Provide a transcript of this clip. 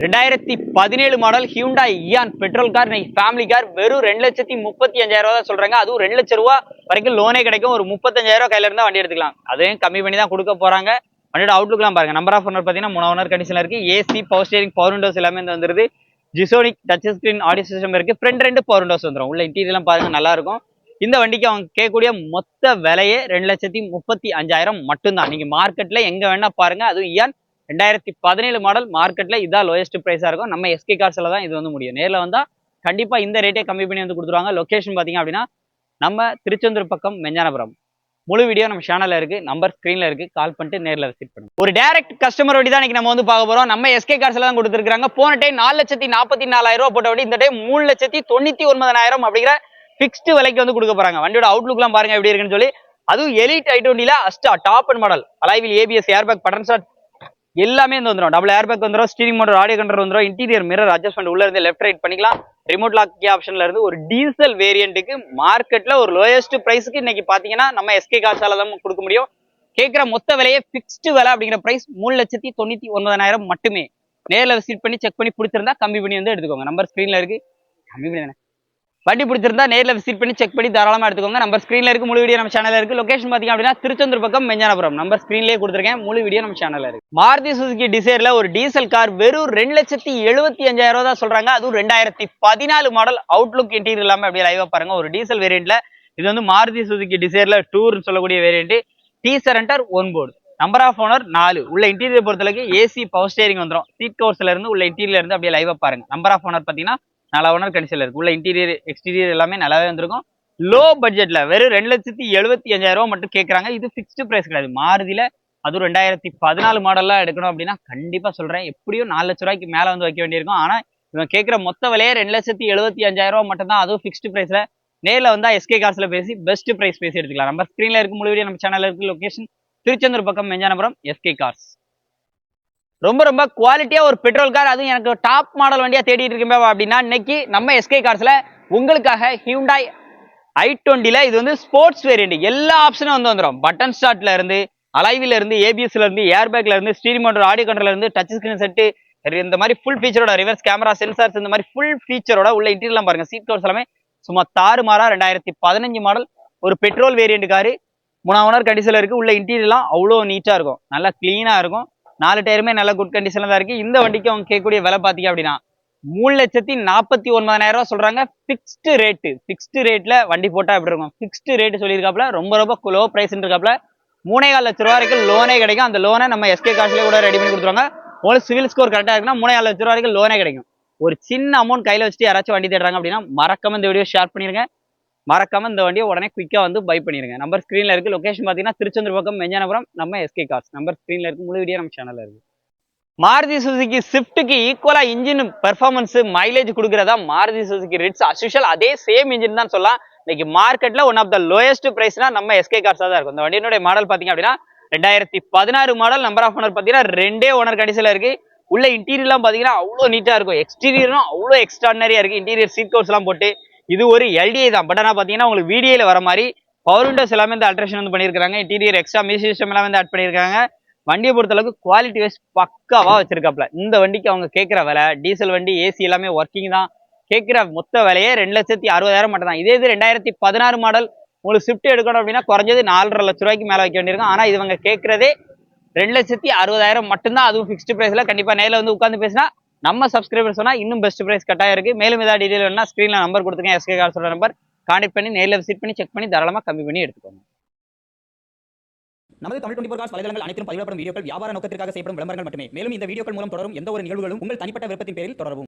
2017 model Hyundai Eon petrol car இன்னைக்கு family car வெறும் 2,35,000 ரூபா தான் சொல்றாங்க. அதுவும் 2 லட்சம் ரூபா வரைக்கும் லோனே கிடைக்கும். ஒரு 35,000 ரூபா கையில இருந்தா வண்டி எடுத்துக்கலாம். அதையும் கம்மி பண்ணி தான் கொடுக்க போறாங்க. வண்டியோட அவுட்லுக்லாம் பாருங்க. நம்பர் ஆஃப் ஓனர் பாத்தீங்கன்னா 3 ஓனர் கண்டிஷன்ல இருக்கு. AC, power steering, power Windows எல்லாமே வந்துருது. ஜிசோனிக் டச் ஸ்கிரீன் ஆடியோ சிஸ்டம் இருக்கு. ஃப்ரண்ட் 2 பவர் விண்டோஸ் வந்துடும். உள்ள இன்டீரியர்லாம் பாருங்க நல்லா இருக்கும். இந்த வண்டிக்கு அவங்க கேட்கக்கூடிய மொத்த விலையே 2,35,000 மட்டும்தான். நீங்க மார்க்கெட்ல எங்க வேணா பாருங்க. அதுவும் இயான் 2017 மாடல் மார்க்கெட்ல இதான் லோயஸ்ட் பிரைஸா இருக்கும். நம்ம எஸ்கே கார்ஸ்ல தான் இது வந்து முடியும். நேரில் வந்தா கண்டிப்பா இந்த ரேட்டே கம்மி பண்ணி வந்து கொடுத்துருவாங்க. லொகேஷன் பாத்தீங்க அப்படின்னா நம்ம திருச்செந்தூர் பக்கம் மெஞ்ஞானபுரம். முழு வீடியோ நம்ம சேனல்ல இருக்கு, நம்பர் ஸ்கிரீன்ல இருக்கு. கால் பண்ணிட்டு நேரில் விசிட் பண்ணுங்க. ஒரு டைரக்ட் கஸ்டமர் வண்டி தான் நம்ம வந்து பார்க்க போறோம். நம்ம எஸ்கே கார்ஸ்ல தான் கொடுத்துருக்காங்க. போன டைம் 4,44,000 ரூபாய் போட்ட வண்டி இந்த டைம் 3,99,000 அப்படிங்கிற பிக்ஸ்டு விலைக்கு வந்து கொடுக்க போறாங்க. வண்டியோட அவுட்லுக்லாம் பாருங்க எப்படி இருக்குன்னு சொல்லி. அதுவும் எலிட் i20ல Asta top and model alloy wheel ABS airbag button start எல்லாமே வந்துடும். டபுள் ஏர்பேக் வந்துடும், ஸ்டீரிங் மோட்டர், ஆடியோ கண்ட்ரோல் வந்துடும், இன்டீரியர் மிரர் அட்ஜஸ்ட்மெண்ட் உள்ள இருந்து லெஃப்ட் ரைட் பண்ணிக்கலாம். ரிமோட் லாக் ஆப்ஷன்ல இருந்து ஒரு டீசல் வேரியன்ட்டுக்கு மார்க்கெட்ல ஒரு லோயஸ்ட் பிரைஸ்க்கு இன்னைக்கு பாத்தீங்கன்னா நம்ம எஸ்கே கார்ஸால தான் கொடுக்க முடியும். கேட்கிற மொத்த விலையே பிக்ஸ்டு விலை அப்படிங்கிற பிரைஸ் 3,99,000 மட்டுமே. நேரில் விசிட் பண்ணி செக் பண்ணி பிடிச்சிருந்தா கம்மி பண்ணி வந்து எடுத்துக்கோங்க. நம்பர் ஸ்கிரீன்ல இருக்கு. கம்மி பண்ணி வண்டி பிடிச்சிருந்தா நேரில் விசிட் பண்ணி செக் பண்ணி தாராளமா எடுத்துக்கோங்க. நம்பர் ஸ்கிரீன்ல இருக்கு. முழு வீடியோ நம்ம சேனல்ல இருக்கு. லொகேஷன் பாத்தீங்க அப்படின்னா திருச்செந்தூர் பக்கம் மெஞ்ஞானபுரம். நம்பர் ஸ்கிரீன்லயே கொடுத்துருக்கேன். முழு வீடியோ நம்ம சேனல்ல இருக்கு. மாருதி சுசுகி டிசைர்ல ஒரு டீசல் கார் வெறும் 2,75,000 ரூபா தான் சொல்றாங்க. அதுவும் 2014 மாடல் அவுட்லுக் இன்டீரியர் எல்லாமே அப்படியே லைவா பாருங்க. ஒரு டீசல் வேரியன்ட்ல இது வந்து மாருதி சுசுகி டிசைர்ல டூர் சொல்லக்கூடிய வேரியன்ட். டீ surrender own board. Number of owner 4. உள்ள இன்டீரியர் பொறுத்தளவுக்கு ஏசி, பவர் ஸ்டேரிங் வந்துடும். சீட் கவர்ஸ்ல இருந்து உள்ள இன்டீரியர்ல இருந்து அப்படியே லைவா பாருங்க. நம்பர் ஆஃப் ஓனர் பாத்தீங்கன்னா 4 ஓனர் கண்டிஷன்ல இருக்கு. உள்ள இன்டீரியர் எக்ஸ்டீரியர் எல்லாமே நல்லாவே வந்திருக்கும். லோ பட்ஜெட்ல வெறும் 2,75,000 ரூபா மட்டும் கேட்கறாங்க. இது பிக்ஸ்டு பிரைஸ் கிடையாது. மாருதியில அதுவும் 2014 மாடல்லாம் எடுக்கணும் அப்படின்னா கண்டிப்பா சொல்றேன் எப்படியும் 4 லட்சம் ரூபாய்க்கு மேல வந்து வைக்க வேண்டியிருக்கும். ஆனா இவன் கேட்கிற மொத்த விலையே 2,75,000 ரூபா மட்டும் தான். அதுவும் பிக்ஸ்டு பிரைஸ்ல. நேரில் வந்தா எஸ்கே கார்ஸ்ல பேசி பெஸ்ட் பிரைஸ் பேசி எடுத்துக்கலாம். நம்ம ஸ்கிரீன்ல இருக்கு. முழு வீடியோ நம்ம சேனல்ல இருக்கு. லொகேஷன் திருச்செந்தூர் பக்கம் மெஞ்ஞானபுரம் எஸ்கே கார்ஸ். ரொம்ப ரொம்ப குவாலிட்டியா ஒரு பெட்ரோல் கார், அதுவும் எனக்கு டாப் மாடல் வண்டியா தேடிட்டு இருக்கேன் அப்படின்னா இன்னைக்கு நம்ம எஸ்கே கார்ஸ்ல உங்களுக்காக ஹியூண்டாய் i20ல இது வந்து ஸ்போர்ட்ஸ் வேரியன்ட். எல்லா ஆப்ஷனும் வந்து வந்துடும். பட்டன் ஸ்டார்ட்ல இருந்து அலைவில இருந்து ஏபிஎஸ்ல இருந்து ஏர்பேக்ல இருந்து ஸ்டீரிங் மோட்டர், ஆடியோ கண்ட்ரோல்ல இருந்து டச் ஸ்கிரீன் செட்டு இந்த மாதிரி ஃபுல் ஃபீச்சரோட ரிவர்ஸ் கேமரா, சென்சார்ஸ் இந்த மாதிரி ஃபுல் ஃபீச்சரோட உள்ள இன்டீரியர்லாம் பாருங்க. சீட் கவர்ஸ் எல்லாமே சும்மா தாறுமாறா 2015 மாடல் ஒரு பெட்ரோல் வேரியன்ட் காரு. 3 ஓனர் கண்டிஷன்ல இருக்கு. உள்ள இன்டீரியர்லாம் அவ்வளோ நீட்டா இருக்கும். நல்லா கிளீனா இருக்கும். 4 டயருமே நல்ல குட் கண்டிஷன்ல தான் இருக்கு. இந்த வண்டிக்கு அவங்க கேட்கக்கூடிய விலை பாத்தீங்க அப்படின்னா 3,49,000 ரூபா சொல்றாங்க. Fixed rate. பிக்ஸ்டு ரேட்ல வண்டி போட்டா எப்படி இருக்கும்? பிக்ஸ்டு ரேட் சொல்லியிருக்காப்ல. ரொம்ப ரொம்ப லோ பிரைஸ் இருக்காப்ல. 3,4 லட்சம் ரூபா வரைக்கும் லோனே கிடைக்கும். அந்த லோனை நம்ம எஸ்கே கார்ஸ்லயே கூட ரெடி பண்ணி கொடுத்துருவாங்க. உங்களுக்கு சிவில் ஸ்கோர் கரெக்டா இருக்குன்னா 3,4 லட்சம் ரூபா வரைக்கும் லோனே கிடைக்கும். ஒரு சின்ன அமௌண்ட் கையில வச்சுட்டு யாராச்சும் வண்டி தேடுறாங்க அப்படின்னா மறக்காம இந்த வீடியோ ஷேர் பண்ணிருங்க. மறக்காம இந்த வண்டியை உடனே குயிக்கா வந்து பை பண்ணிருங்க. நம்பர் ஸ்கிரீன்ல இருக்கு. லொகேஷன் பாத்தீங்கன்னா திருச்செந்தூர் பக்கம் மெஞ்ஞானபுரம். நம்ம எஸ்கே கார்ஸ். நம்பர் ஸ்கிரீன்ல இருக்கு. முழு வீடியோ நம்ம சேனல்ல இருக்கு. மாருதி சுசுகி ஸ்விஃப்ட்டுக்கு ஈக்குவலா இன்ஜின் பெர்ஃபார்மன்ஸ் மைலேஜ் கொடுக்கறதா மாருதி சுசுகி ரிட்ஸ். அஸ்யூஷுவல் அதே சேம் இன்ஜின் தான் சொல்லலாம். இன்னைக்கு மார்க்கெட்ல ஒன் ஆஃப் த லோயஸ்ட் பிரைஸ்னா நம்ம எஸ்கே கார்ஸா தான் இருக்கும். இந்த வண்டியினுடைய மாடல் பாத்தீங்க அப்படின்னா 2016 மாடல். நம்பர் ஆஃப் ஓனர் பாத்தீங்கன்னா 2 ஓனர் கண்டிஷன்ல இருக்கு. உள்ள இன்டீரியர்லாம் பாத்தீங்கன்னா அவ்வளோ நீட்டா இருக்கும். எக்ஸ்டீரியரும் அவ்வளோ எக்ஸ்ட்ராடனரியா இருக்கு. இன்டீரியர் சீட் கவர்ஸ் எல்லாம் போட்டு இது ஒரு எல்டிஐ தான். பட் ஆனா பாத்தீங்கன்னா உங்களுக்கு வீடியோல வர மாதிரி பவர் விண்டோஸ் எல்லாமே இந்த அல்ட்ரேஷன் வந்து பண்ணிருக்காங்க. இன்டீரியர் எக்ஸ்ட்ரா மியூசிக் சிஸ்டம் எல்லாமே வந்து ஆட் பண்ணிருக்காங்க. வண்டியை பொறுத்த அளவுக்கு குவாலிட்டி வைஸ் பக்காவா வச்சிருக்காப்ல. இந்த வண்டிக்கு அவங்க கேட்கிற விலை, டீசல் வண்டி, ஏசி எல்லாமே ஒர்க்கிங் தான். கேட்கிற மொத்த விலையே 2,60,000 மட்டும் தான். இதே இது 2016 மாடல் உங்களுக்கு ஸ்விஃப்ட் எடுக்கணும் அப்படின்னா குறைஞ்சது 4,50 லட்சம் ரூபாய்க்கு மேல வைக்க வேண்டியிருக்கும். ஆனா இவங்க கேட்கறதே 2,60,000 மட்டும்தான். அதுவும் பிக்ஸ்டு பிரைஸ்ல. கண்டிப்பா நேரில் வந்து உட்காந்து பேசினா நம்ம சப்ஸ்கிரைபர் சொன்னா இன்னும் பெஸ்ட் பிரைஸ் கட்டாயம் இருக்கு. மேலும் ஏதாவது டீடைல் வேணும்னா ஸ்கிரீன்ல நம்பர் கொடுத்துருக்கேன். எஸ்கே கார்ஸோட நம்பர் கான்டெக்ட் பண்ணி நேரில் விசிட் பண்ணி செக் பண்ணி தாராளமா கம்மி பண்ணி எடுத்துக்கோங்க. நமது தமிழ் 24 கார்ஸ் வலைதளங்கள் அனைத்தும் பதிவிடப்படும் வீடியோக்கள் வியாபார நோக்கத்திற்காக செய்யப்படும் விளம்பரங்கள் மட்டுமே. மேலும் இந்த வீடியோக்கள் மூலம் தொடரும் எந்த ஒரு நிகழ்வுகளும் உங்கள் தனிப்பட்ட விருப்பத்தின் பேரில் தொடரவும்.